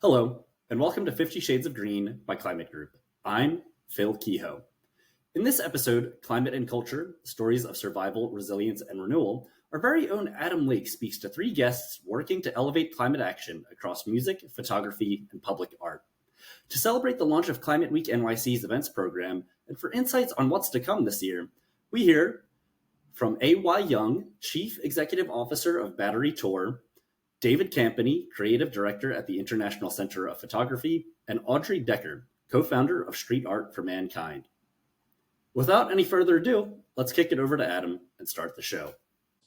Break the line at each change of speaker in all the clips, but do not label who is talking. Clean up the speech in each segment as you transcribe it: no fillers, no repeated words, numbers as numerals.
Hello, and welcome to 50 Shades of Green by Climate Group. I'm Phil Kehoe. In this episode, Climate and Culture, Stories of Survival, Resilience, and Renewal, our very own Adam Lake speaks to three guests working to elevate climate action across music, photography, and public art. To celebrate the launch of Climate Week NYC's events program, and for insights on what's to come this year, we hear from A.Y. Young, Chief Executive Officer of Battery Tour, David Campany, Creative Director at the International Center of Photography, and Audrey Decker, co-founder of Street Art for Mankind. Without any further ado, let's kick it over to Adam and start the show.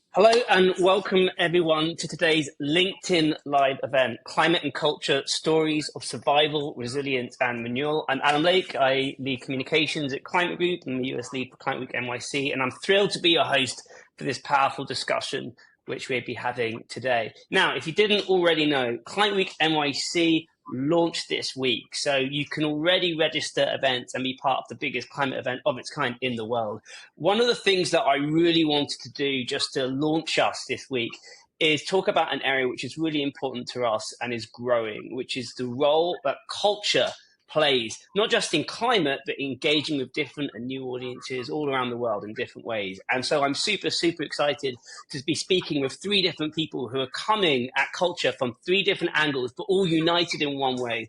Hello and welcome everyone to today's LinkedIn Live event, Climate and Culture, Stories of Survival, Resilience and Renewal. I'm Adam Lake. I lead communications at Climate Group and the US lead for Climate Week NYC, and I'm thrilled to be your host for this powerful discussion which we'll be having today. Now, if you didn't already know, Climate Week NYC launched this week, so you can already register events and be part of the biggest climate event of its kind in the world. One of the things that I really wanted to do just to launch us this week is talk about an area which is really important to us and is growing, which is the role that culture plays, not just in climate, but engaging with different and new audiences all around the world in different ways. And so I'm super excited to be speaking with three different people who are coming at culture from three different angles, but all united in one way.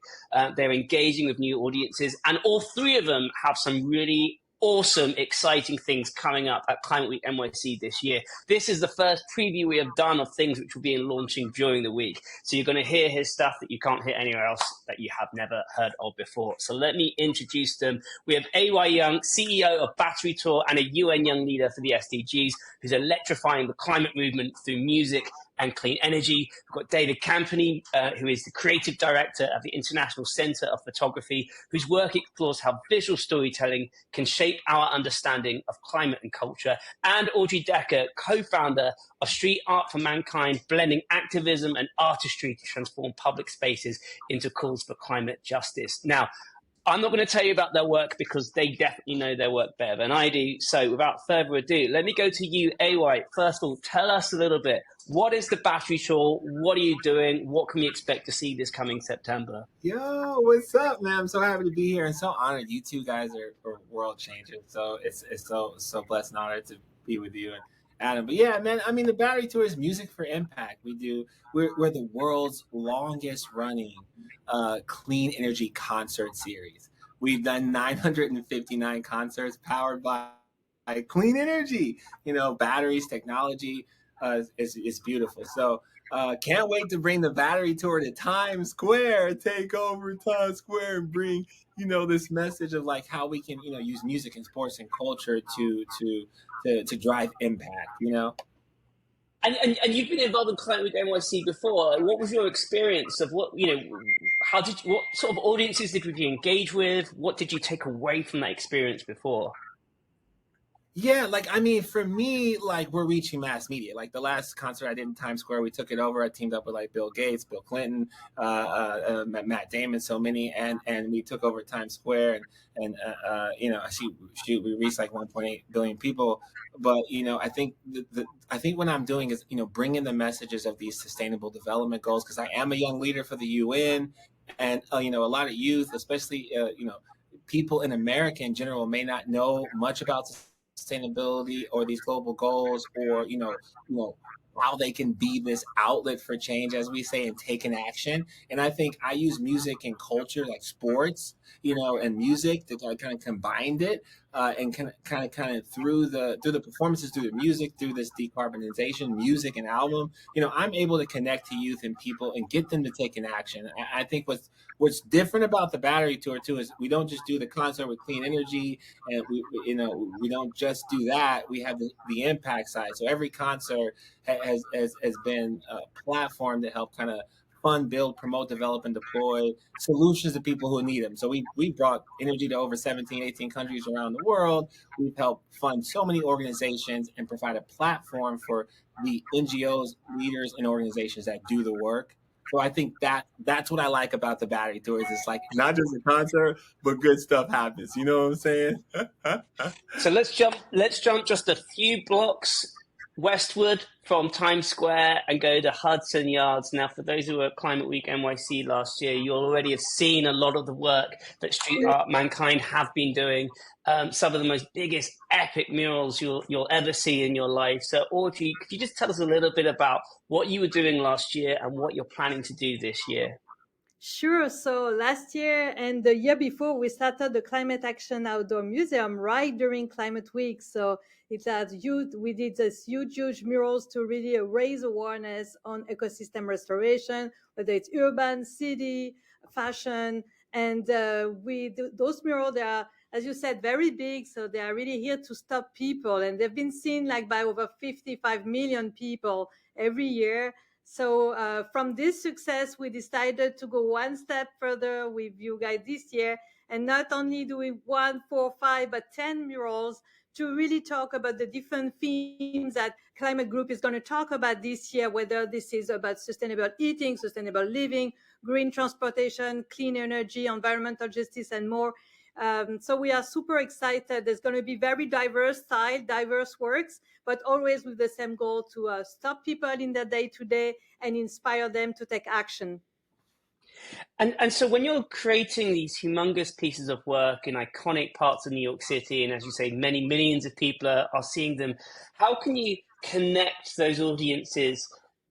They're engaging with new audiences, and all three of them have some really awesome, exciting things coming up at Climate Week NYC this year. This is the first preview we have done of things which will be launching during the week. So you're going to hear his stuff that you can't hear anywhere else that you have never heard of before. So let me introduce them. We have A.Y. Young, CEO of Battery Tour and a UN Young Leader for the SDGs, who's electrifying the climate movement through music and clean energy. We've got David Campany, who is the creative director of the International Center of Photography, whose work explores how visual storytelling can shape our understanding of climate and culture. And Audrey Decker, co-founder of Street Art for Mankind, blending activism and artistry to transform public spaces into calls for climate justice. Now, I'm not going to tell you about their work because they definitely know their work better than I do. So without further ado, let me go to you, A.Y. First of all, tell us a little bit. What is the Battery Tour? What are you doing? What can we expect to see this coming September?
Yo, what's up, man? I'm so happy to be here and so honored. You two guys are world changers. So it's so blessed and honored to be with you and Adam. But yeah, man, I mean, the Battery Tour is music for impact. We're the world's longest running clean energy concert series. We've done 959 concerts powered by clean energy. You know, batteries, technology is beautiful. So can't wait to bring the Battery Tour to Times Square, take over Times Square, and bring this message of like how we can use music and sports and culture to drive impact.
And you've been involved in Climate Week NYC before. What was your experience of what sort of audiences did you engage with? What did you take away from that experience before?
Yeah, for me, we're reaching mass media. Like the last concert I did in Times Square, we took it over. I teamed up with Bill Gates, Bill Clinton, Matt Damon, so many, and we took over Times Square, and we reached 1.8 billion people. But I think I think what I'm doing is bringing the messages of these sustainable development goals, because I am a young leader for the UN, and a lot of youth, especially people in America in general, may not know much about sustainability or these global goals, or how they can be this outlet for change, as we say, and take an action. And I think I use music and culture, like sports, and music, to kind of combined it, and kind of through the performances, through the music, through this decarbonization music and album, I'm able to connect to youth and people and get them to take an action. I think what's different about the Battery Tour too is we don't just do the concert with clean energy, and we don't just do that. We have the impact side. So every concert has been a platform to help kind of fund, build, promote, develop, and deploy solutions to people who need them. So we brought energy to over 17, 18 countries around the world. We've helped fund so many organizations and provide a platform for the NGOs, leaders, and organizations that do the work. So I think that's what I like about the Battery Tour is it's not just a concert, but good stuff happens. You know what I'm saying?
So let's jump just a few blocks westward from Times Square and go to Hudson Yards. Now, for those who were at Climate Week NYC last year, you'll already have seen a lot of the work that Street Art Mankind have been doing. Some of the most biggest epic murals you'll ever see in your life. So, Audrey, could you just tell us a little bit about what you were doing last year and what you're planning to do this year?
Sure. So last year and the year before, we started the Climate Action Outdoor Museum right during Climate Week. So it has huge. We did this huge murals to really raise awareness on ecosystem restoration, whether it's urban, city, fashion, and we do those murals. They are, as you said, very big. So they are really here to stop people, and they've been seen like by over 55 million people every year. So from this success, we decided to go one step further with you guys this year, and not only do we 1, 4, 5, but 10 murals to really talk about the different themes that Climate Group is going to talk about this year, whether this is about sustainable eating, sustainable living, green transportation, clean energy, environmental justice, and more. So we are super excited. There's going to be very diverse style, diverse works, but always with the same goal to stop people in their day-to-day and inspire them to take action.
And so when you're creating these humongous pieces of work in iconic parts of New York City, and as you say, many millions of people are seeing them, how can you connect those audiences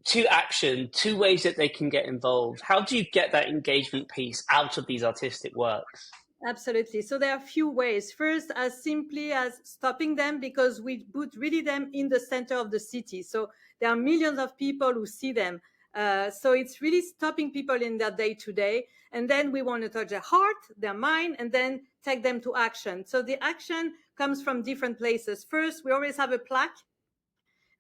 to action, to ways that they can get involved? How do you get that engagement piece out of these artistic works?
Absolutely. So there are a few ways. First, as simply as stopping them, because we put really them in the center of the city. So there are millions of people who see them. So it's really stopping people in their day-to-day. And then we want to touch their heart, their mind, and then take them to action. So the action comes from different places. First, we always have a plaque,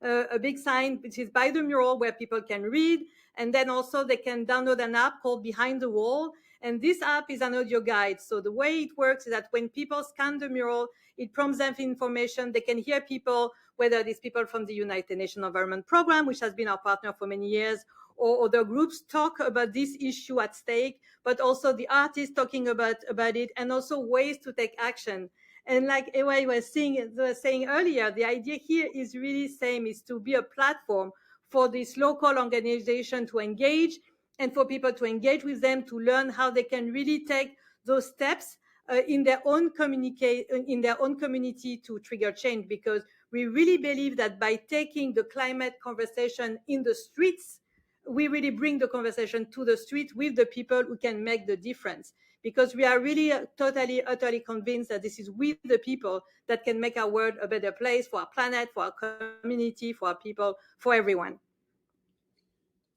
a big sign, which is by the mural where people can read. And then also they can download an app called Behind the Wall. And this app is an audio guide. So the way it works is that when people scan the mural, it prompts them information. They can hear people, whether it is people from the United Nations Environment Program, which has been our partner for many years, or other groups talk about this issue at stake, but also the artists talking about it, and also ways to take action. And like Ewa was saying earlier, the idea here is really same, is to be a platform for this local organization to engage, and for people to engage with them, to learn how they can really take those steps in their own community to trigger change. Because we really believe that by taking the climate conversation in the streets, we really bring the conversation to the street with the people who can make the difference. Because we are really totally, utterly convinced that this is with the people that can make our world a better place for our planet, for our community, for our people, for everyone.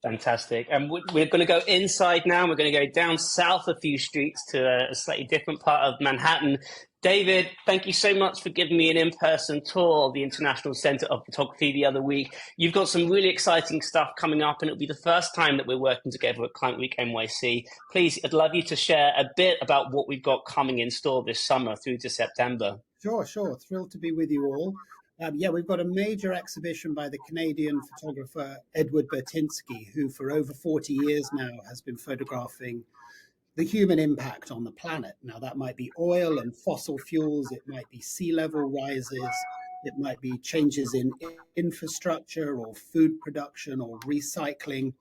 Fantastic. And we're going to go inside now. We're going to go down south a few streets to a slightly different part of Manhattan. David, thank you so much for giving me an in-person tour of the International Center of Photography the other week. You've got some really exciting stuff coming up, and it'll be the first time that we're working together at Climate Week NYC. Please, I'd love you to share a bit about what we've got coming in store this summer through to September.
Sure. Thrilled to be with you all. We've got a major exhibition by the Canadian photographer Edward Bertinsky, who for over 40 years now has been photographing the human impact on the planet. Now, that might be oil and fossil fuels, it might be sea level rises, it might be changes in infrastructure or food production or recycling.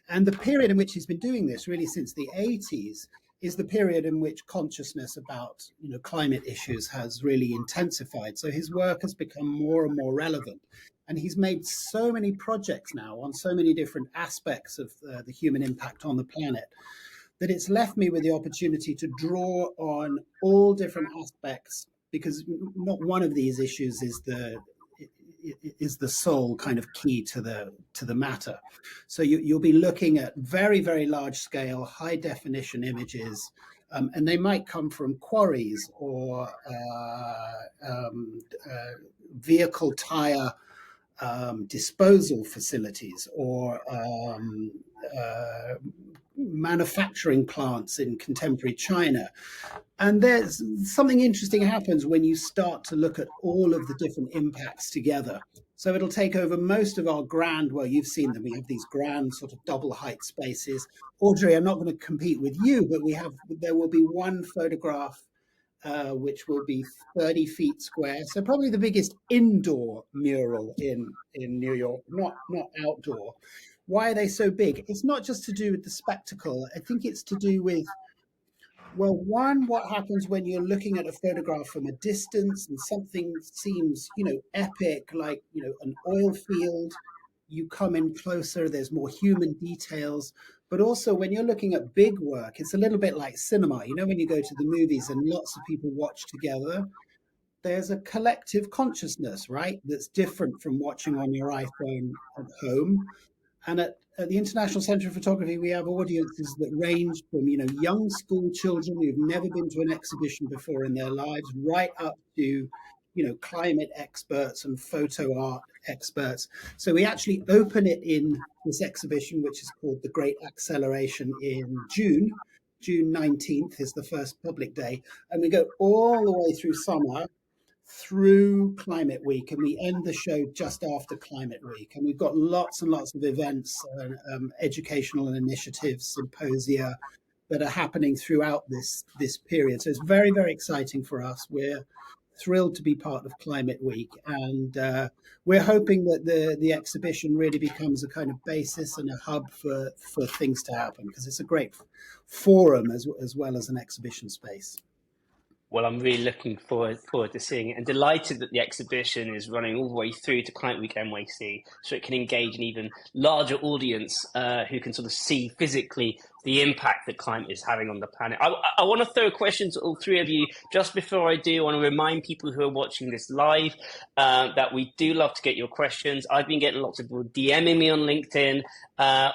And the period in which he's been doing this, really since the 80s, is the period in which consciousness about climate issues has really intensified. So his work has become more and more relevant. And he's made so many projects now on so many different aspects of the human impact on the planet that it's left me with the opportunity to draw on all different aspects, because not one of these issues is the sole kind of key to the matter. So you'll be looking at very, very large scale, high definition images, and they might come from quarries or vehicle tire disposal facilities or manufacturing plants in contemporary China. And there's something interesting happens when you start to look at all of the different impacts together. So it'll take over most of our grand, well, you've seen them, we have these grand sort of double height spaces. Audrey, I'm not going to compete with you, but there will be one photograph which will be 30 feet square. So probably the biggest indoor mural in New York, not outdoor. Why are they so big? It's not just to do with the spectacle. I think it's to do with, well, one, what happens when you're looking at a photograph from a distance and something seems, epic, like, an oil field. You come in closer, there's more human details. But also when you're looking at big work, it's a little bit like cinema. When you go to the movies and lots of people watch together, there's a collective consciousness, right? That's different from watching on your iPhone at home. And at the International Centre of Photography, we have audiences that range from, young school children who've never been to an exhibition before in their lives, right up to, climate experts and photo art experts. So we actually open it in this exhibition, which is called The Great Acceleration, in June. June 19th is the first public day. And we go all the way through summer, through Climate Week, and we end the show just after Climate Week. And we've got lots and lots of events, educational initiatives, symposia that are happening throughout this period. So it's very, very exciting for us. We're thrilled to be part of Climate Week, and we're hoping that the exhibition really becomes a kind of basis and a hub for things to happen, because it's a great forum as well as an exhibition space.
Well, I'm really looking forward to seeing it, and delighted that the exhibition is running all the way through to Climate Week NYC, so it can engage an even larger audience who can sort of see physically the impact that climate is having on the planet. I want to throw a question to all three of you. Just before I do, I want to remind people who are watching this live that we do love to get your questions. I've been getting lots of people DMing me on LinkedIn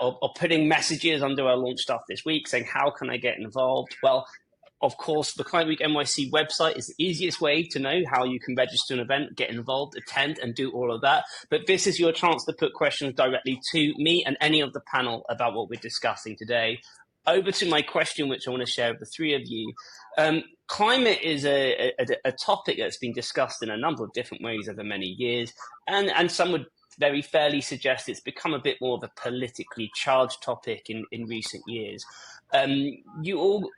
or putting messages under our launch stuff this week saying, how can I get involved? Well, of course, the Climate Week NYC website is the easiest way to know how you can register an event, get involved, attend, and do all of that. But this is your chance to put questions directly to me and any of the panel about what we're discussing today. Over to my question, which I want to share with the three of you. Climate is a topic that's been discussed in a number of different ways over many years, and some would very fairly suggest it's become a bit more of a politically charged topic in recent years. You all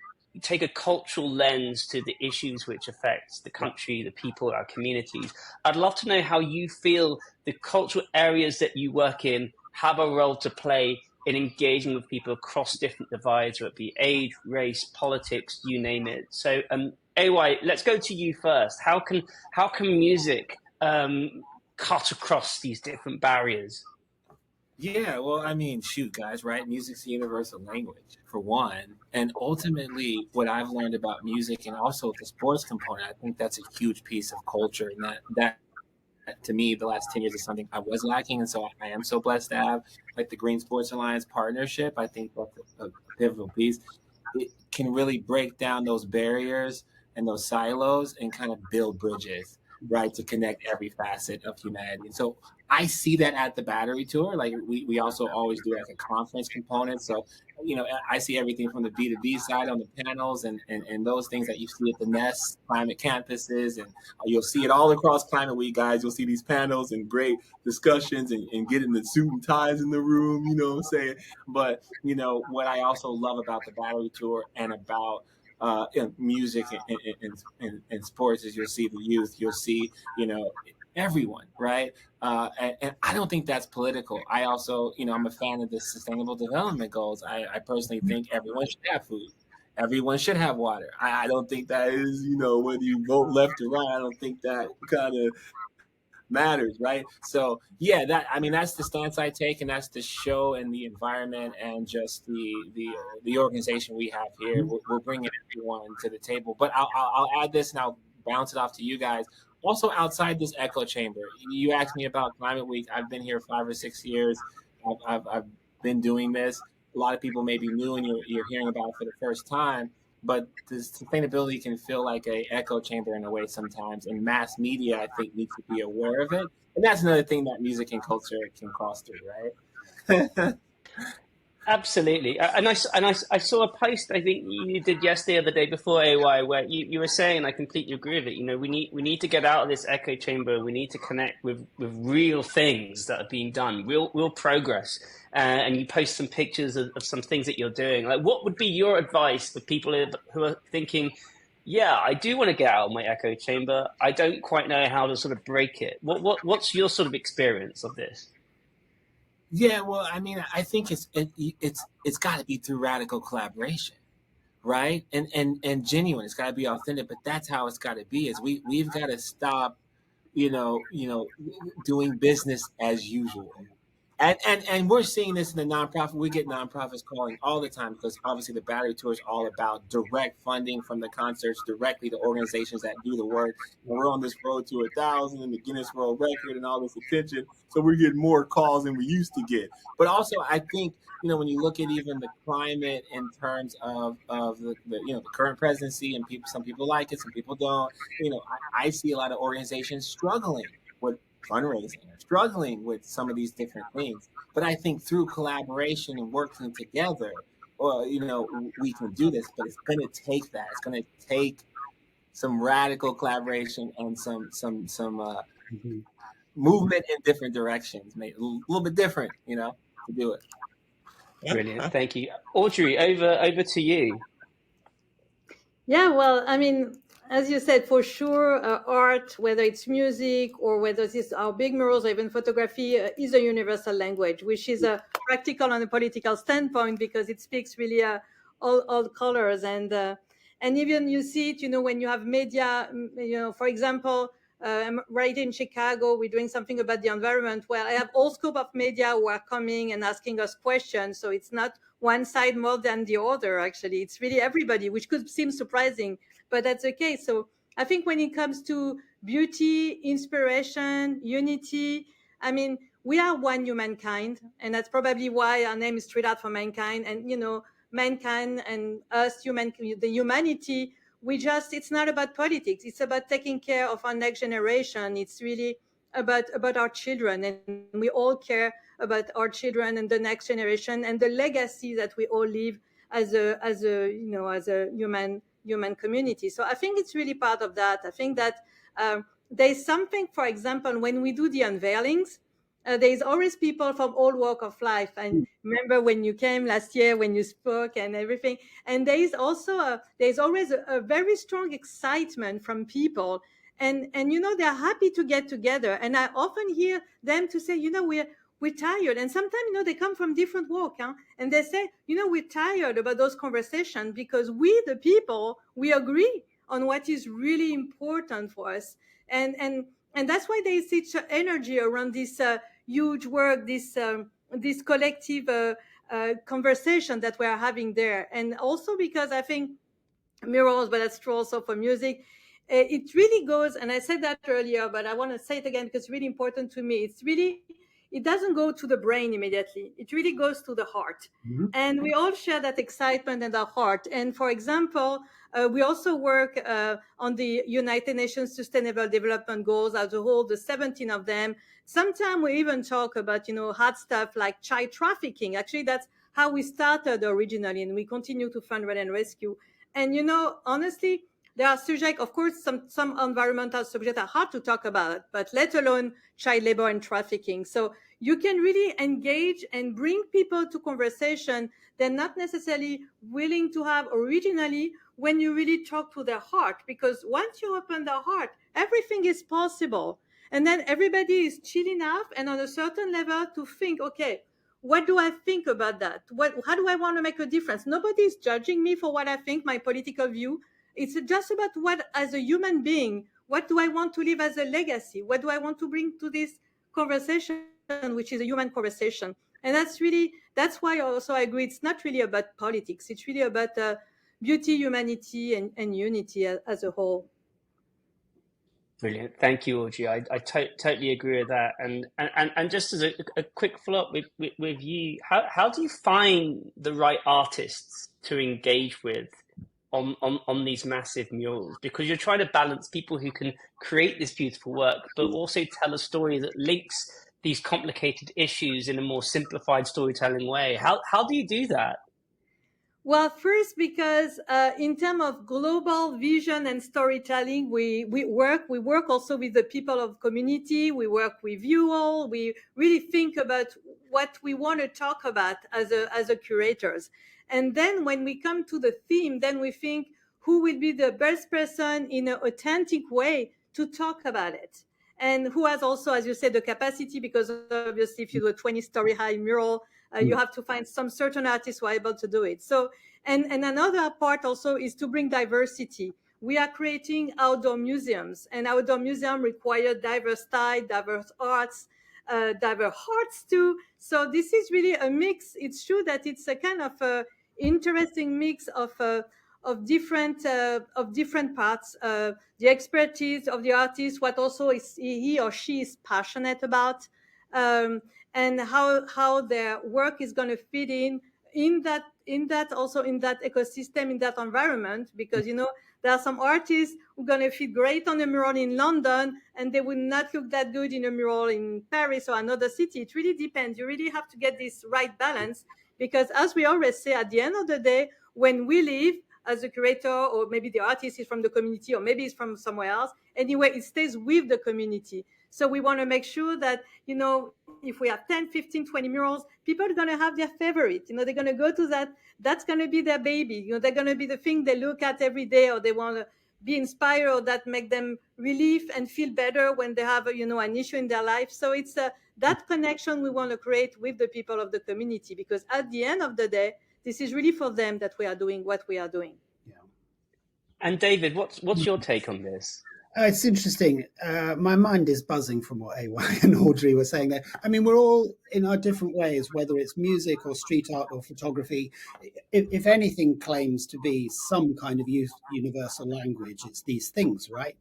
take a cultural lens to the issues which affect the country, the people, our communities. I'd love to know how you feel the cultural areas that you work in have a role to play in engaging with people across different divides, whether it be age, race, politics, you name it. So, AY, let's go to you first. How can music cut across these different barriers?
Yeah, well, I mean, shoot, guys, right? Music's a universal language, for one. And ultimately, what I've learned about music and also the sports component, I think that's a huge piece of culture. And that to me, the last 10 years is something I was lacking. And so I am so blessed to have, like, the Green Sports Alliance partnership. I think that's a pivotal piece. It can really break down those barriers and those silos and kind of build bridges, right, to connect every facet of humanity. And so I see that at the Battery Tour. Like, we also always do like a conference component. So, I see everything from the B2B side on the panels and those things that you see at the Nest climate campuses. And you'll see it all across Climate Week, guys. You'll see these panels and great discussions and getting the suit and ties in the room, you know what I'm saying? But, what I also love about the Battery Tour and about music and sports is you'll see the youth, you'll see, everyone, right? And I don't think that's political. I also, I'm a fan of the Sustainable Development Goals. I personally think everyone should have food. Everyone should have water. I don't think that is, whether you vote left or right, I don't think that kind of matters, right? So yeah, that's the stance I take, and that's the show and the environment and just the organization we have here. We're bringing everyone to the table. But I'll add this and I'll bounce it off to you guys. Also, outside this echo chamber, you asked me about Climate Week. I've been here 5 or 6 years. I've been doing this. A lot of people may be new and you're hearing about it for the first time. But the sustainability can feel like an echo chamber in a way sometimes. And mass media, I think, needs to be aware of it. And that's another thing that music and culture can cross through, right?
Absolutely. And I saw a post I think you did yesterday or the day before, AY, where you were saying, and I completely agree with it, we need to get out of this echo chamber. We need to connect with real things that are being done, real progress. And you post some pictures of some things that you're doing. Like, what would be your advice for people who are thinking, Yeah, I do want to get out of my echo chamber. I don't quite know how to sort of break it. What's your sort of experience of this?
Yeah, well, I mean, I think it's got to be through radical collaboration, right? And genuine. It's got to be authentic. But that's how it's got to be. Is we've got to stop, doing business as usual. And we're seeing this in the nonprofit. We get nonprofits calling all the time because obviously the Battery Tour is all about direct funding from the concerts directly to organizations that do the work. And we're on this road to 1,000 and the Guinness World Record and all this attention. So we're getting more calls than we used to get. But also, I think when you look at even the climate in terms of the current presidency, and some people like it, some people don't. I see a lot of organizations struggling with fundraising or struggling with some of these different things. But I think through collaboration and working together, well, we can do this. But it's going to take that. It's going to take some radical collaboration and some movement in different directions, maybe a little bit different, to do it.
Brilliant, thank you, Audrey. Over to you.
Yeah, well, I mean, as you said, for sure, art, whether it's music or whether it's our big murals or even photography, is a universal language, which is practical on a political standpoint because it speaks really all colors. And even you see it, when you have media, for example, I'm right in Chicago, we're doing something about the environment where I have all scope of media who are coming and asking us questions. So it's not one side more than the other, actually. It's really everybody, which could seem surprising, but that's okay. So I think when it comes to beauty, inspiration, unity, I mean, we are one humankind, and that's probably why our name is Street Art for Mankind. And, mankind and us, the humanity, it's not about politics. It's about taking care of our next generation. It's really about our children, and we all care about our children and the next generation and the legacy that we all leave as a human community. So I think it's really part of that. I think that there's something, for example, when we do the unveilings, there's always people from all walk of life. And remember when you came last year, when you spoke and everything. And there's always a very strong excitement from people. And they're happy to get together. And I often hear them to say, we're tired. And sometimes, they come from different walk, and they say, we're tired about those conversations because we, the people, we agree on what is really important for us. And that's why there is such energy around this huge work, this collective conversation that we are having there. And also because I think murals, but that's true also for music. It really goes, and I said that earlier, but I want to say it again because it's really important to me. It doesn't go to the brain immediately. It really goes to the heart. Mm-hmm. And we all share that excitement in our heart. And for example, we also work on the United Nations Sustainable Development Goals as a whole, the 17 of them. Sometimes we even talk about, hard stuff like child trafficking. Actually, that's how we started originally, and we continue to fundraise and rescue. And, honestly, there are subjects, of course, some environmental subjects are hard to talk about, but let alone child labor and trafficking. So you can really engage and bring people to conversation they're not necessarily willing to have originally when you really talk to their heart. Because once you open their heart, everything is possible. And then everybody is chill enough and on a certain level to think, okay, what do I think about that? How do I want to make a difference? Nobody is judging me for what I think, my political view. It's just about what, as a human being, what do I want to leave as a legacy? What do I want to bring to this conversation, which is a human conversation? And that's why also I agree. It's not really about politics. It's really about beauty, humanity, and unity as a whole.
Brilliant. Thank you, Audrey. I totally agree with that. And just as a quick follow-up with you, how do you find the right artists to engage with on these massive murals? Because you're trying to balance people who can create this beautiful work, but also tell a story that links these complicated issues in a more simplified storytelling way. How do you do that?
Well, first, because in terms of global vision and storytelling, we work also with the people of community. We work with you all. We really think about what we want to talk about as a curators. And then when we come to the theme, then we think, who will be the best person in an authentic way to talk about it, and who has also, as you said, the capacity, because obviously if you do a 20-story high mural, you have to find some certain artists who are able to do it. So, and another part also is to bring diversity. We are creating outdoor museums, and outdoor museum require diverse style, diverse arts, diverse hearts too. So this is really a mix. It's true that it's a kind of a interesting mix of different parts, the expertise of the artist, what also is he or she is passionate about, um, and how their work is going to fit in that also in that ecosystem, in that environment, because there are some artists who are going to fit great on a mural in London and they will not look that good in a mural in Paris or another city. It really depends. You really have to get this right balance, because as we always say, at the end of the day, when we leave as a curator, or maybe the artist is from the community, or maybe it's from somewhere else, anyway, it stays with the community. So we want to make sure that, if we have 10, 15, 20 murals, people are going to have their favorite. They're going to go to that. That's going to be their baby. They're going to be the thing they look at every day, or they want to be inspired, or that make them relief and feel better when they have, an issue in their life. So it's that connection we want to create with the people of the community, because at the end of the day, this is really for them that we are doing what we are doing.
Yeah.
And David, what's your take on this?
It's interesting. My mind is buzzing from what AY and Audrey were saying there. I mean, we're all in our different ways, whether it's music or street art or photography. If anything claims to be some kind of universal language, it's these things, right?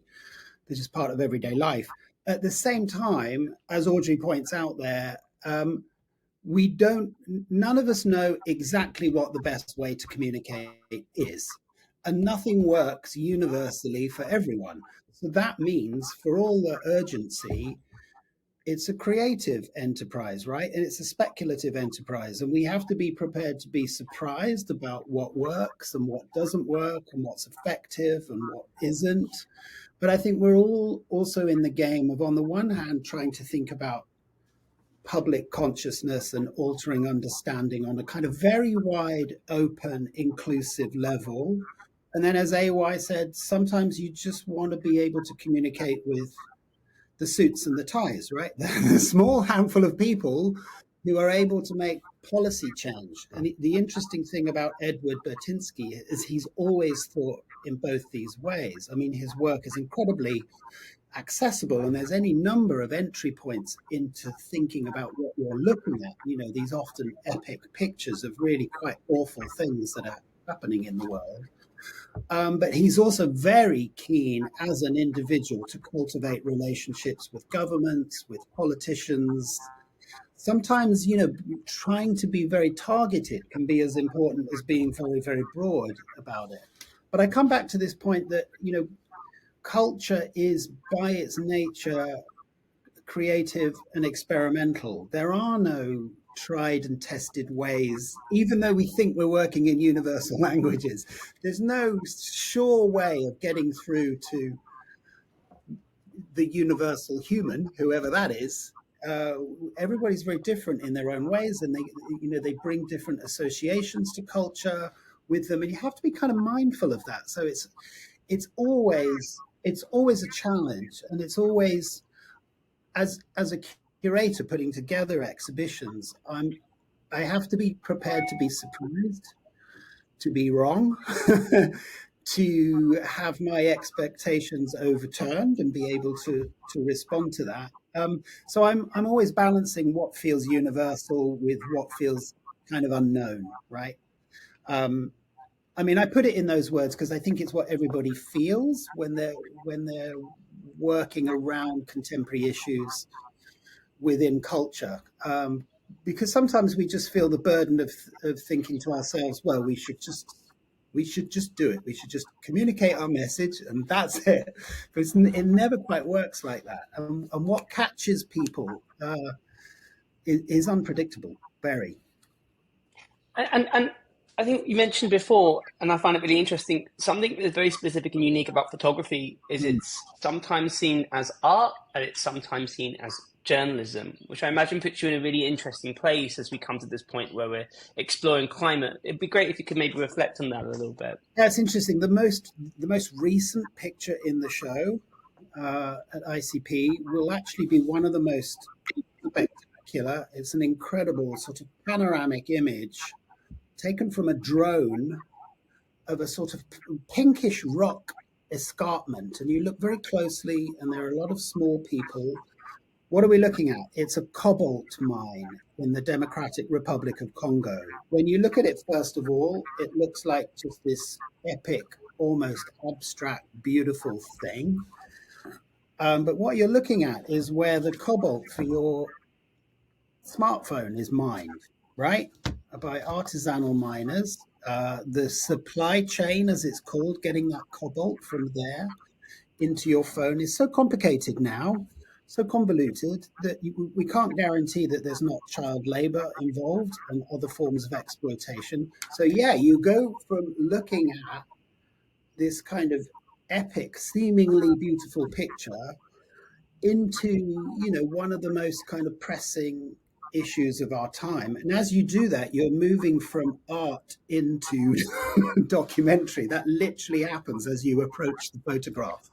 They're just part of everyday life. At the same time, as Audrey points out there, none of us know exactly what the best way to communicate is. And nothing works universally for everyone. So that means, for all the urgency, it's a creative enterprise, right? And it's a speculative enterprise. And we have to be prepared to be surprised about what works and what doesn't work and what's effective and what isn't. But I think we're all also in the game of, on the one hand, trying to think about public consciousness and altering understanding on a kind of very wide, open, inclusive level. And then, as AY said, sometimes you just want to be able to communicate with the suits and the ties, right? The small handful of people who are able to make policy change. And the interesting thing about Edward Bertinsky is he's always thought in both these ways. I mean, his work is incredibly accessible, and there's any number of entry points into thinking about what you're looking at, these often epic pictures of really quite awful things that are happening in the world. But he's also very keen as an individual to cultivate relationships with governments, with politicians. Sometimes, trying to be very targeted can be as important as being very, very broad about it. But I come back to this point that, culture is by its nature creative and experimental. There are no tried and tested ways, even though we think we're working in universal languages. There's no sure way of getting through to the universal human, whoever that is. Everybody's very different in their own ways, and they bring different associations to culture with them, and you have to be kind of mindful of that. So it's always a challenge, and it's always, as a curator putting together exhibitions, I have to be prepared to be surprised, to be wrong, to have my expectations overturned and be able to respond to that. So I'm always balancing what feels universal with what feels kind of unknown, right? I mean, I put it in those words because I think it's what everybody feels when they're working around contemporary issues within culture, because sometimes we just feel the burden of thinking to ourselves, well, we should just do it. We should just communicate our message, and that's it. But it never quite works like that. And what catches people is unpredictable, very.
And I think you mentioned before, and I find it really interesting, something that's very specific and unique about photography is it's sometimes seen as art and it's sometimes seen as journalism, which I imagine puts you in a really interesting place as we come to this point where we're exploring climate. It'd be great if you could maybe reflect on that a little bit.
Yeah, it's interesting. The most recent picture in the show at ICP will actually be one of the most spectacular. It's an incredible sort of panoramic image taken from a drone of a sort of pinkish rock escarpment. And you look very closely, and there are a lot of small people. What are we looking at? It's a cobalt mine in the Democratic Republic of Congo. When you look at it, first of all, it looks like just this epic, almost abstract, beautiful thing. But what you're looking at is where the cobalt for your smartphone is mined, right? By artisanal miners. The supply chain, as it's called, getting that cobalt from there into your phone is so complicated now, so convoluted, that we can't guarantee that there's not child labor involved and other forms of exploitation. So yeah, you go from looking at this kind of epic, seemingly beautiful picture into, one of the most kind of pressing issues of our time. And as you do that, you're moving from art into documentary. That literally happens as you approach the photograph.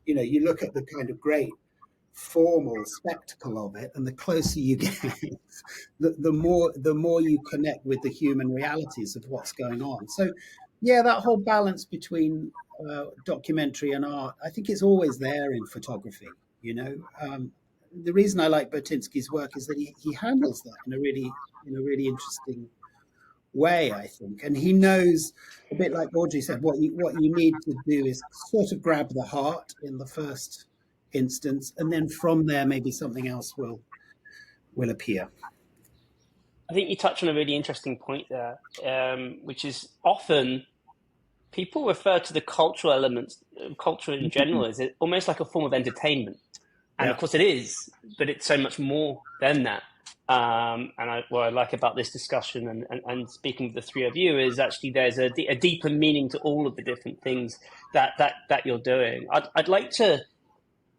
You look at the kind of great formal spectacle of it, and the closer you get, the more you connect with the human realities of what's going on. So yeah, that whole balance between documentary and art, I think it's always there in photography. The reason I like Botinsky's work is that he handles that in a really interesting way, I think. And he knows, a bit like Audrey said, what you need to do is sort of grab the heart in the first instance, and then from there maybe something else will appear.
I think you touched on a really interesting point there, which is often people refer to the cultural elements, culture in general, as almost like a form of entertainment. And of course it is, but it's so much more than that. And what I like about this discussion and speaking with the three of you is actually there's a deeper meaning to all of the different things that you're doing. I'd like to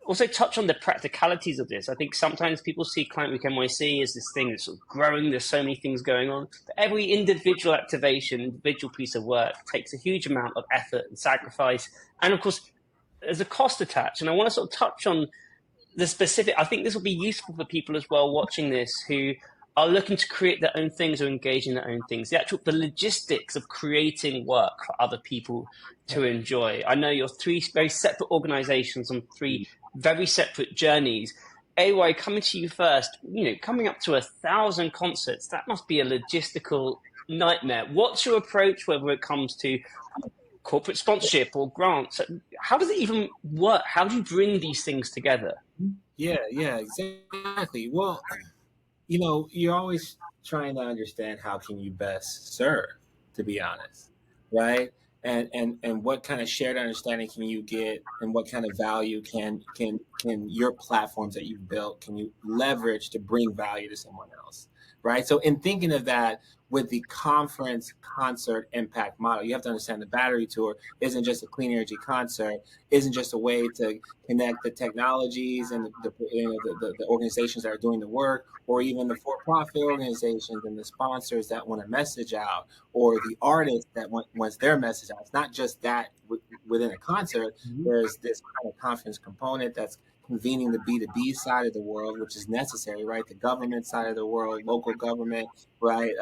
also touch on the practicalities of this. I think sometimes people see Client Week NYC as this thing that's sort of growing. There's so many things going on. But every individual activation, individual piece of work takes a huge amount of effort and sacrifice. And of course, there's a cost attached. And I want to sort of touch on the specific. I think this will be useful for people as well watching this who are looking to create their own things or engage in their own things. The logistics of creating work for other people to enjoy. I know you're three very separate organizations on three very separate journeys. AY, coming to you first, coming up to 1,000 concerts, that must be a logistical nightmare. What's your approach, whether it comes to corporate sponsorship or grants? How does it even work? How do you bring these things together?
Yeah, exactly. Well, you're always trying to understand how can you best serve, to be honest, right? And what kind of shared understanding can you get, and what kind of value can your platforms that you've built, can you leverage to bring value to someone else, right? So in thinking of that with the conference concert impact model, you have to understand the Battery Tour isn't just a clean energy concert, isn't just a way to connect the technologies and the organizations that are doing the work, or even the for-profit organizations and the sponsors that want a message out, or the artist that wants their message out. It's not just that within a concert. There's this kind of conference component that's convening the B2B side of the world, which is necessary, right? The government side of the world, local government, right?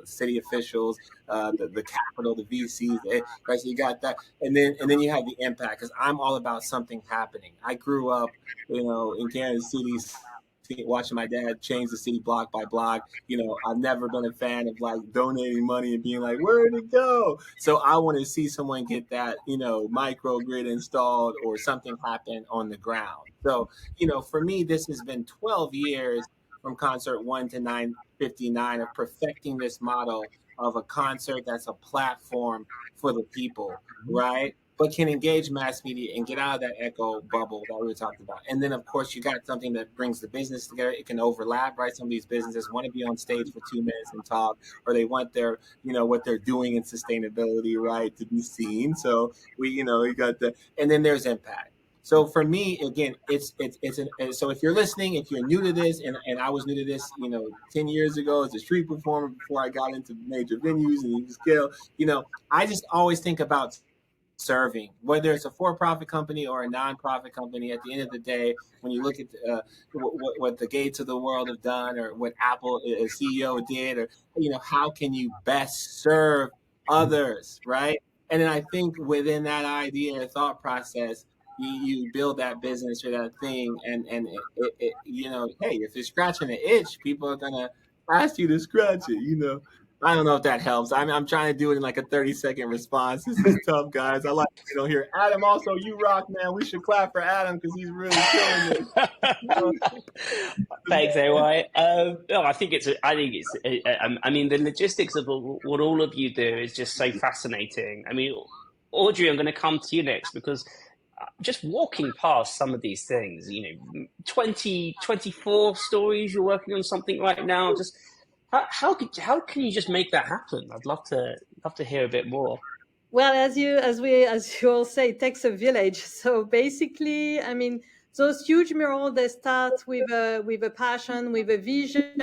City officials, the capital, the VCs, right? So you got that, and then you have the impact. Because I'm all about something happening. I grew up, in Kansas City, watching my dad change the city block by block. I've never been a fan of like donating money and being like, where'd it go? So I want to see someone get that, microgrid installed or something happen on the ground. So, for me, this has been 12 years from concert 1 to 959 of perfecting this model of a concert that's a platform for the people, right? but can engage mass media and get out of that echo bubble that we were talking about. And then, of course, you got something that brings the business together. It can overlap, right? Some of these businesses want to be on stage for 2 minutes and talk, or they want their, what they're doing in sustainability, right, to be seen. So we got the, and then there's impact. So for me, again, so if you're listening, if you're new to this, and I was new to this, 10 years ago as a street performer before I got into major venues and scale, I just always think about serving, whether it's a for-profit company or a non-profit company. At the end of the day, when you look at what the Gates of the world have done, or what Apple CEO did, or how can you best serve others, right? And then I think within that idea or thought process, you build that business or that thing, and hey, if you're scratching an itch, people are gonna ask you to scratch it. I don't know if that helps. I'm trying to do it in like a 30-second response. This is tough, guys. I like here. Adam, also, you rock, man. We should clap for Adam because he's really killing it.
Thanks, AY. No, I think I mean, the logistics of what all of you do is just so fascinating. I mean, Audrey, I'm going to come to you next, because just walking past some of these things, 24 stories, you're working on something right now. Just how can you just make that happen? I'd love to hear a bit more.
Well, as you all say, it takes a village. So basically, I mean, those huge murals, they start with a passion, with a vision,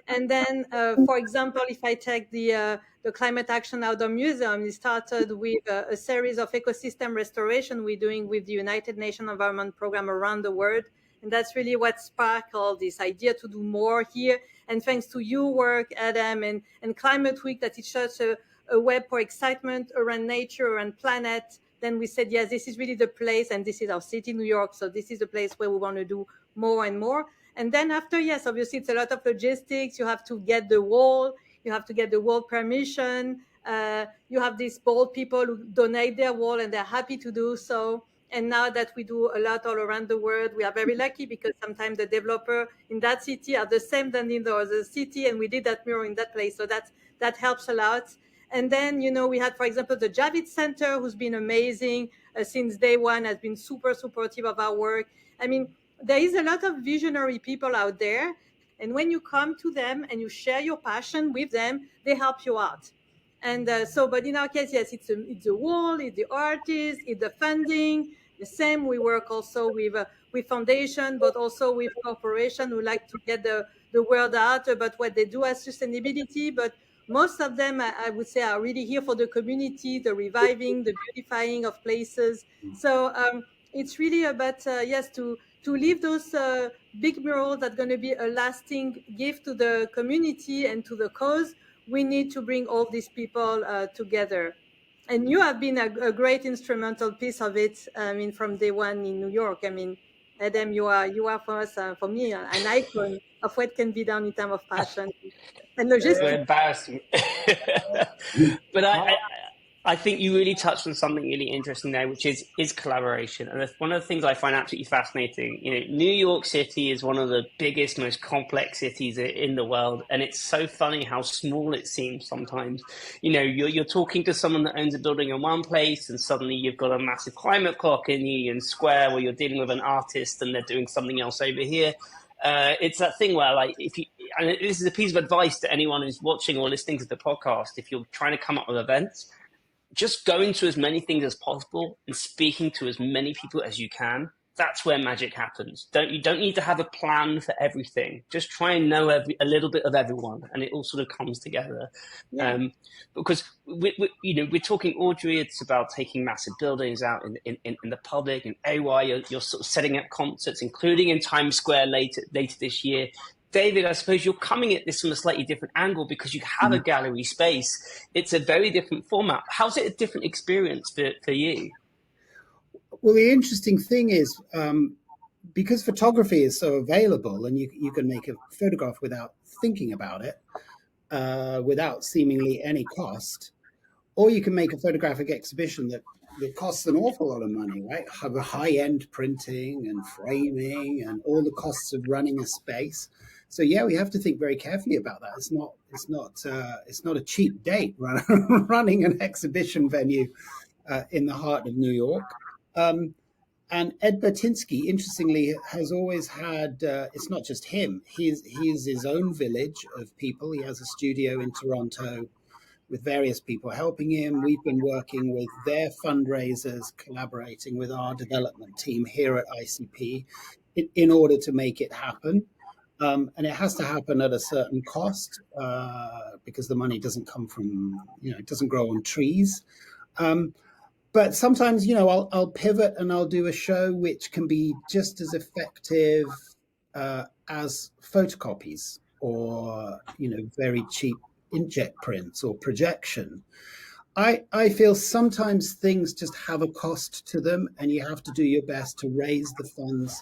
and then, for example, if I take the Climate Action Outdoor Museum, it started with a series of ecosystem restoration we're doing with the United Nations Environment Program around the world, and that's really what sparkled this idea to do more here. And thanks to your work, Adam, and Climate Week, that is such a web for excitement around nature and planet, then we said, yes, this is really the place, and this is our city, New York, so this is the place where we want to do more and more. And then after, yes, obviously it's a lot of logistics. You have to get the wall, you have to get the wall permission. You have these bold people who donate their wall, and they're happy to do so. And now that we do a lot all around the world, we are very lucky, because sometimes the developer in that city are the same than in the other city, and we did that mural in that place. So that helps a lot. And then, we had, for example, the Javits Center, who's been amazing since day one, has been super supportive of our work. I mean, there is a lot of visionary people out there. And when you come to them and you share your passion with them, they help you out. And but in our case, yes, it's the wall, it's the artists, it's the funding. The same, we work also with foundation, but also with corporation who like to get the word out about what they do as sustainability. But most of them, I would say, are really here for the community, the reviving, the beautifying of places. So it's really about, yes, to leave those big murals that are going to be a lasting gift to the community and to the cause. We need to bring all these people together. And you have been a great instrumental piece of it. I mean, from day one in New York. I mean, Adam, you are for us, for me, an icon of what can be done in terms of passion and logistics.
We're embarrassing. But I think you really touched on something really interesting there, which is collaboration. And one of the things I find absolutely fascinating, New York City is one of the biggest, most complex cities in the world. And it's so funny how small it seems sometimes. You're talking to someone that owns a building in one place, and suddenly you've got a massive climate clock in Union Square, where you're dealing with an artist and they're doing something else over here. It's that thing where, like, and this is a piece of advice to anyone who's watching or listening to the podcast, if you're trying to come up with events, just going to as many things as possible and speaking to as many people as you can. That's where magic happens. You don't need to have a plan for everything. Just try and know a little bit of everyone, and it all sort of comes together. Yeah. Because we're talking, Audrey, it's about taking massive buildings out in the public, and AY, you're sort of setting up concerts, including in Times Square later this year. David, I suppose you're coming at this from a slightly different angle because you have a gallery space. It's a very different format. How's it a different experience for you?
Well, the interesting thing is, because photography is so available, and you can make a photograph without thinking about it, without seemingly any cost, or you can make a photographic exhibition that costs an awful lot of money, right? Have a high-end printing and framing and all the costs of running a space. So yeah, we have to think very carefully about that. It's not a cheap date running an exhibition venue. in the heart of New York. And Ed Bertinsky, interestingly, has always had, it's not just him, he's his own village of people. He has a studio in Toronto with various people helping him. We've been working with their fundraisers, collaborating with our development team here at ICP in order to make it happen. And it has to happen at a certain cost because the money doesn't come from, it doesn't grow on trees. But sometimes, I'll pivot and I'll do a show which can be just as effective as photocopies or, very cheap inkjet prints or projection. I feel sometimes things just have a cost to them, and you have to do your best to raise the funds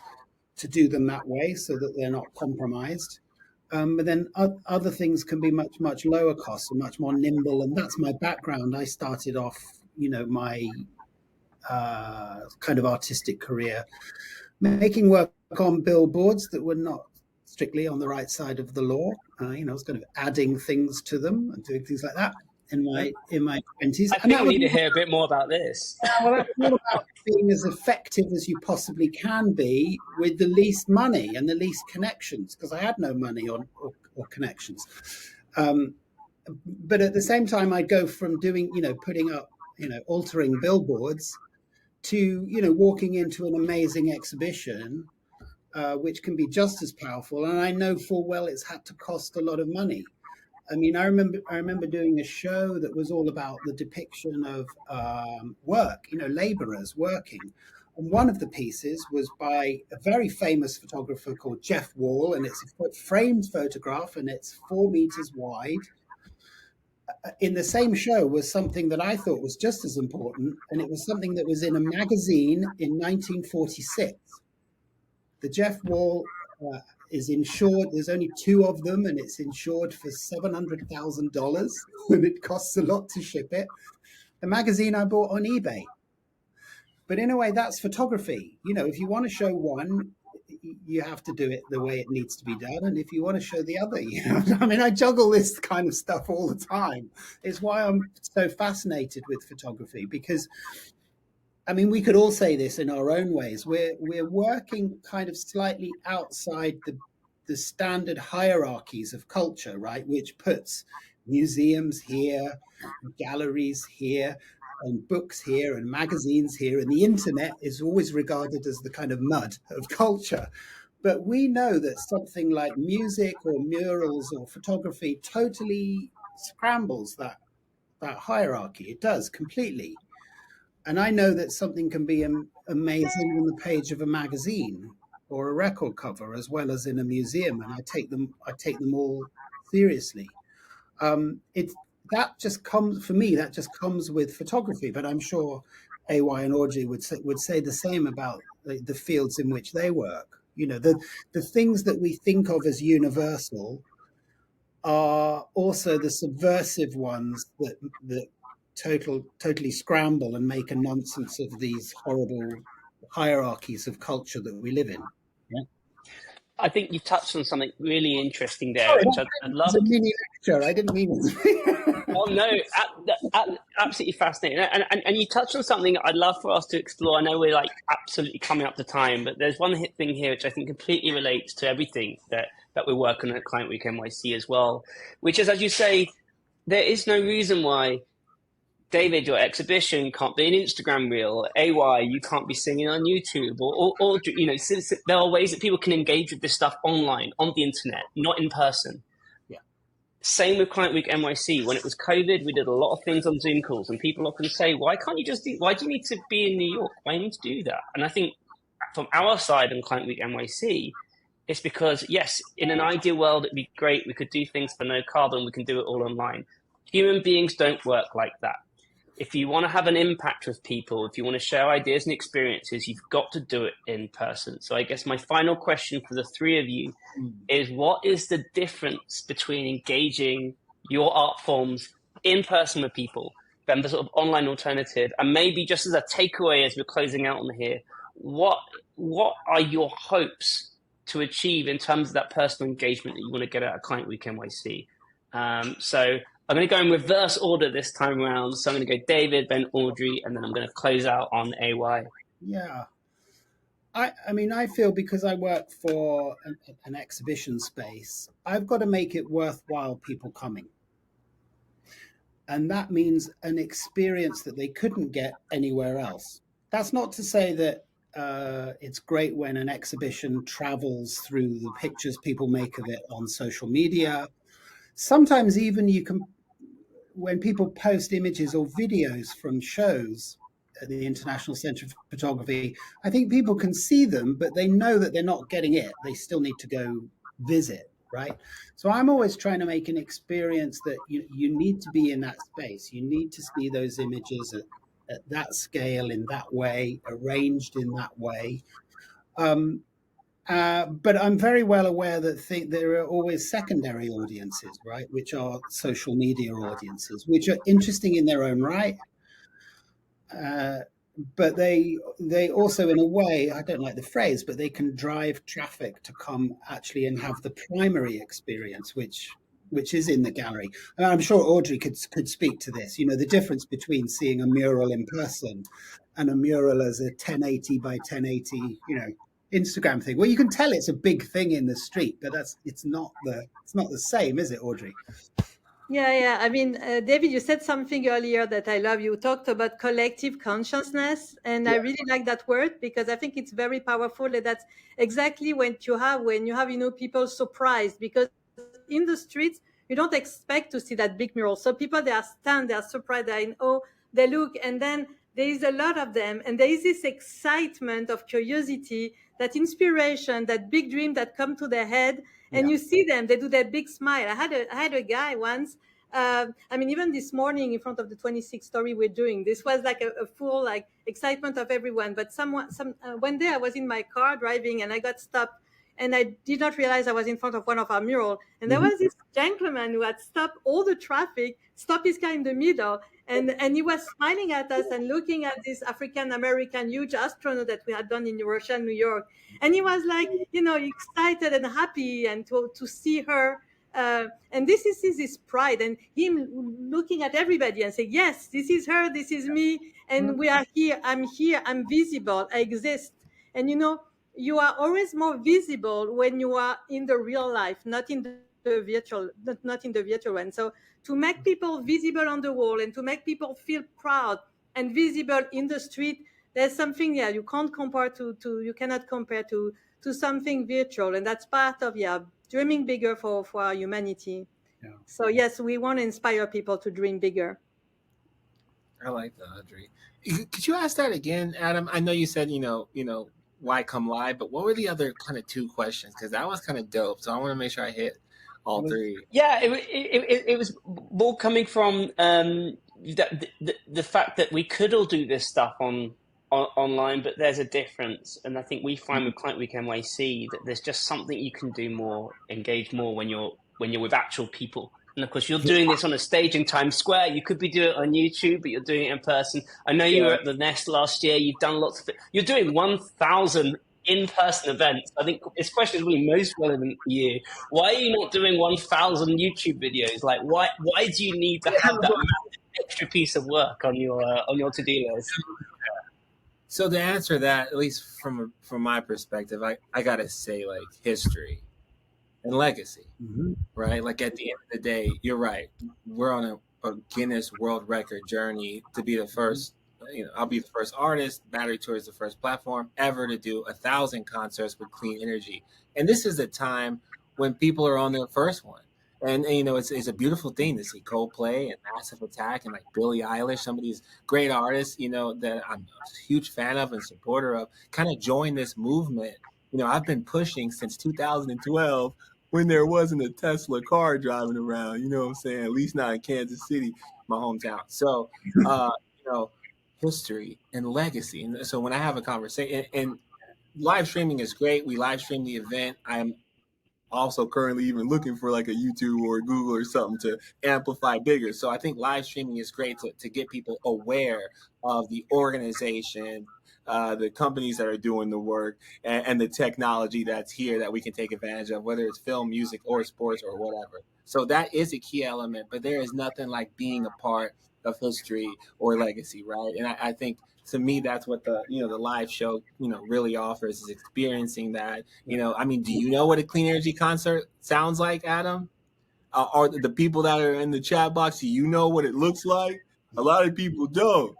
to do them that way so that they're not compromised. But then other things can be much, much lower cost and much more nimble. And that's my background. I started off, my kind of artistic career making work on billboards that were not strictly on the right side of the law. I was kind of adding things to them and doing things like that in my 20s.
I think we need to hear a bit more about this.
Well, that's all about being as effective as you possibly can be with the least money and the least connections, because I had no money or connections. But at the same time, I'd go from doing, putting up, altering billboards to, walking into an amazing exhibition, which can be just as powerful. And I know full well it's had to cost a lot of money. I mean, I remember doing a show that was all about the depiction of work, laborers working. And one of the pieces was by a very famous photographer called Jeff Wall, and it's a framed photograph, and it's 4 meters wide. In the same show was something that I thought was just as important, and it was something that was in a magazine in 1946. The Jeff Wall is insured. There's only 2 of them, and it's insured for $700,000, and it costs a lot to ship it. The magazine I bought on eBay. But in a way, that's photography. If you want to show one, you have to do it the way it needs to be done. And if you want to show the other, I juggle this kind of stuff all the time. It's why I'm so fascinated with photography, because we could all say this in our own ways. We're working kind of slightly outside the standard hierarchies of culture, right? Which puts museums here, galleries here, and books here, and magazines here, and the internet is always regarded as the kind of mud of culture. But we know that something like music or murals or photography totally scrambles that hierarchy. It does completely. And I know that something can be amazing on the page of a magazine or a record cover, as well as in a museum, and I take them all seriously. That just comes with photography. But I'm sure AY and Audrey would say the same about the fields in which they work. The things that we think of as universal are also the subversive ones that totally scramble and make a nonsense of these horrible hierarchies of culture that we live in. Yeah?
I think you touched on something really interesting there,
Sorry,
which I'd love.
It's a mini lecture. I didn't mean it.
Oh no, absolutely fascinating. And you touched on something I'd love for us to explore. I know we're absolutely coming up to time, but there's one thing here which I think completely relates to everything that we're working on at Client Week NYC as well, which is, as you say, there is no reason why, David, your exhibition can't be an Instagram reel. AY, you can't be singing on YouTube, or there are ways that people can engage with this stuff online, on the internet, not in person.
Yeah.
Same with Client Week NYC. When it was COVID, we did a lot of things on Zoom calls, and people often say, why do you need to be in New York? Why do you need to do that? And I think from our side on Client Week NYC, it's because, yes, in an ideal world, it'd be great. We could do things for no carbon. We can do it all online. Human beings don't work like that. If you want to have an impact with people, if you want to share ideas and experiences, you've got to do it in person. So I guess my final question for the 3 of you is, what is the difference between engaging your art forms in person with people, then the sort of online alternative, and maybe just as a takeaway as we're closing out on here, what are your hopes to achieve in terms of that personal engagement that you want to get out of Client Week NYC? So I'm going to go in reverse order this time around. So I'm going to go David, then Audrey, and then I'm going to close out on AY.
Yeah. I mean, I feel because I work for an exhibition space, I've got to make it worthwhile people coming. And that means an experience that they couldn't get anywhere else. That's not to say that it's great when an exhibition travels through the pictures people make of it on social media. Sometimes even you can, when people post images or videos from shows at the International Centre for Photography, I think people can see them, but they know that they're not getting it. They still need to go visit, right? So I'm always trying to make an experience that you need to be in that space. You need to see those images at that scale, in that way, arranged in that way. But I'm very well aware that there are always secondary audiences, right, which are social media audiences, which are interesting in their own right. But they also, in a way, I don't like the phrase, but they can drive traffic to come actually and have the primary experience, which is in the gallery. And I'm sure Audrey could speak to this. You know, the difference between seeing a mural in person and a mural as a 1080 by 1080, Instagram thing. Well, you can tell it's a big thing in the street, but it's not the same, is it, Audrey?
Yeah. I mean, David, you said something earlier that I love. You talked about collective consciousness, and I really like that word because I think it's very powerful. And that's exactly what you have when you have, people surprised, because in the streets, you don't expect to see that big mural. So people, they are stunned, they are surprised, they are in awe, they look, and then there is a lot of them. And there is this excitement of curiosity, that inspiration, that big dream that come to their head. And you see them, they do that big smile. I had a guy once, even this morning in front of the 26th story we're doing, this was like a full like excitement of everyone. But one day I was in my car driving and I got stopped, and I did not realize I was in front of one of our murals. And there was this gentleman who had stopped all the traffic, stopped his car in the middle, and he was smiling at us and looking at this African-American huge astronaut that we had done in Russia, New York. And he was like, excited and happy and to see her. And this is his pride, and him looking at everybody and saying, yes, this is her, this is me, and we are here, I'm visible, I exist. And you are always more visible when you are in the real life, not in the virtual, not in the virtual one. So to make people visible on the wall and to make people feel proud and visible in the street, there's something you can't compare you cannot compare to something virtual. And that's part of dreaming bigger for our humanity. So yes, we want to inspire people to dream bigger.
I like that, Audrey. Could you ask that again, Adam? I know you said why come live, but what were the other kind of two questions? Because that was kind of dope. So I want to make sure I hit all three.
Yeah, it was more coming from the fact that we could all do this stuff online, but there's a difference. And I think we find with Client Week NYC that there's just something you can do more, engage more when you're with actual people. And of course, you're doing this on a stage in Times Square. You could be doing it on YouTube, but you're doing it in person. I know you were at the Nest last year. You've done lots of it. You're doing 1,000 in-person events. I think this question is really most relevant for you. Why are you not doing 1,000 YouTube videos? Like, why do you need to have that extra piece of work on your to-do list?
So to answer that, at least from my perspective, I gotta say, like, history and legacy, right? Like, at the end of the day, you're right. We're on a Guinness World Record journey to be the first. I'll be the first artist. Battery Tour is the first platform ever to do 1,000 concerts with clean energy. And this is a time when people are on their first one. And it's a beautiful thing to see Coldplay and Massive Attack and like Billie Eilish, some of these great artists, that I'm a huge fan of and supporter of, kind of join this movement. I've been pushing since 2012 when there wasn't a Tesla car driving around, you know what I'm saying? At least not in Kansas City, my hometown. So, history and legacy. And so when I have a conversation, and live streaming is great. We live stream the event. I'm also currently even looking for like a YouTube or Google or something to amplify bigger. So I think live streaming is great to get people aware of the organization, the companies that are doing the work, and the technology that's here that we can take advantage of, whether it's film, music, or sports or whatever. So that is a key element, but there is nothing like being a part of history or legacy, right? And I think to me that's what the the live show really offers, is experiencing that. I mean, do you know what a clean energy concert sounds like, Adam? Are the people that are in the chat box, do you know what it looks like? A lot of people don't,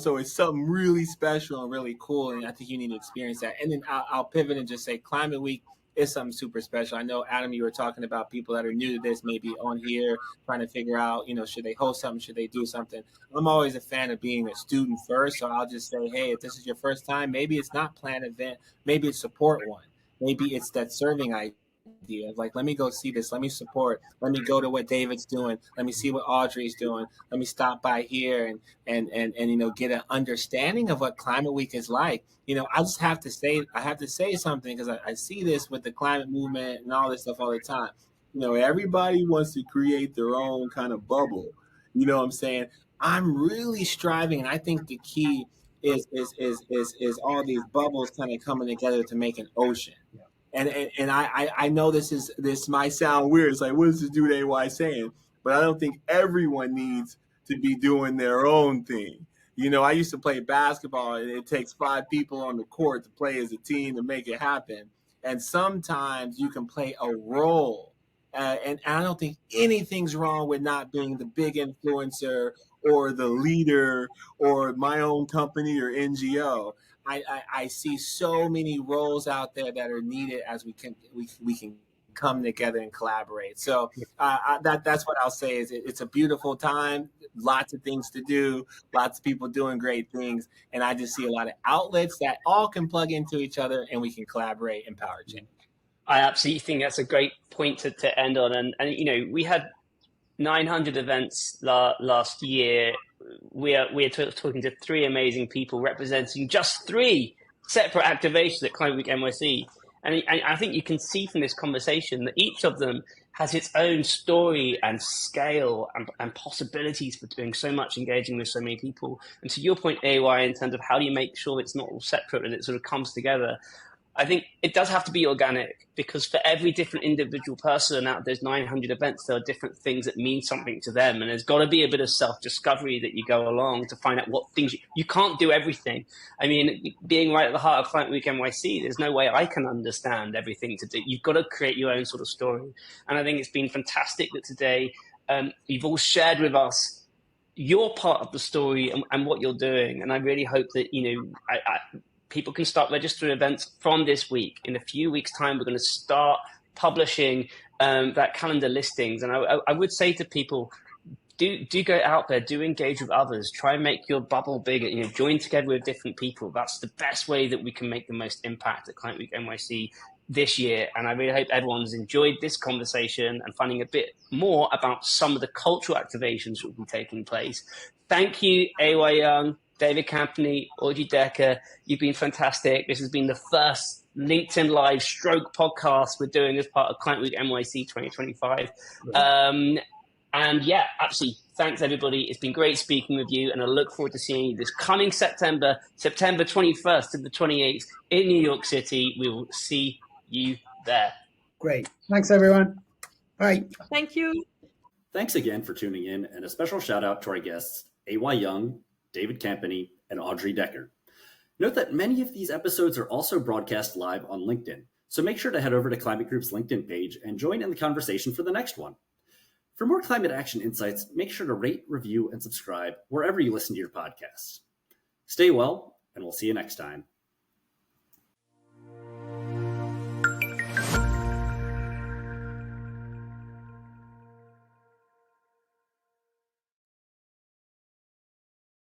so it's something really special and really cool. And I think you need to experience that. And then I'll pivot and just say Climate Week is something super special. I know, Adam, you were talking about people that are new to this, maybe on here trying to figure out, should they host something? Should they do something? I'm always a fan of being a student first. So I'll just say, hey, if this is your first time, maybe it's not plan event, maybe it's support one. Maybe it's that serving idea of like, let me go see this, let me support, let me go to what David's doing, let me see what Audrey's doing, let me stop by here and get an understanding of what Climate Week is like. I just have to say something, because I see this with the climate movement and all this stuff all the time. Everybody wants to create their own kind of bubble. You know what I'm saying? I'm really striving, and I think the key is all these bubbles kind of coming together to make an ocean. And I know this might sound weird. It's like, what is this dude AY saying? But I don't think everyone needs to be doing their own thing. I used to play basketball, and it takes 5 people on the court to play as a team to make it happen. And sometimes you can play a role. And I don't think anything's wrong with not being the big influencer or the leader or my own company or NGO. I see so many roles out there that are needed as we can come together and collaborate. So that's what I'll say is it's a beautiful time, lots of things to do, lots of people doing great things. And I just see a lot of outlets that all can plug into each other, and we can collaborate and power change.
I absolutely think that's a great point to end on. And we had 900 events last year. We're talking to 3 amazing people representing just 3 separate activations at Climate Week NYC. And I think you can see from this conversation that each of them has its own story and scale and possibilities for doing so much, engaging with so many people. And to your point, AY, in terms of how do you make sure it's not all separate and it sort of comes together, I think it does have to be organic, because for every different individual person out of those 900 events, there are different things that mean something to them. And there's got to be a bit of self-discovery that you go along to find out what things you can't do everything. I mean, being right at the heart of Climate Week NYC, there's no way I can understand everything to do. You've got to create your own sort of story. And I think it's been fantastic that today you've all shared with us your part of the story and what you're doing. And I really hope that, people can start registering events from this week. In a few weeks' time, we're going to start publishing that calendar listings. And I would say to people, do go out there, do engage with others, try and make your bubble bigger, join together with different people. That's the best way that we can make the most impact at Climate Week NYC this year. And I really hope everyone's enjoyed this conversation and finding a bit more about some of the cultural activations that will be taking place. Thank you, AY Young, David Campany, Audrey Decker. You've been fantastic. This has been the first LinkedIn Live stroke podcast we're doing as part of Climate Week NYC 2025. And yeah, absolutely. Thanks, everybody. It's been great speaking with you, and I look forward to seeing you this coming September 21st to the 28th in New York City. We will see you there.
Great. Thanks, everyone. Bye.
Thank you.
Thanks again for tuning in, and a special shout out to our guests, AY Young, David Campany, and Audrey Decker. Note that many of these episodes are also broadcast live on LinkedIn, so make sure to head over to Climate Group's LinkedIn page and join in the conversation for the next one. For more climate action insights, make sure to rate, review, and subscribe wherever you listen to your podcasts. Stay well, and we'll see you next time.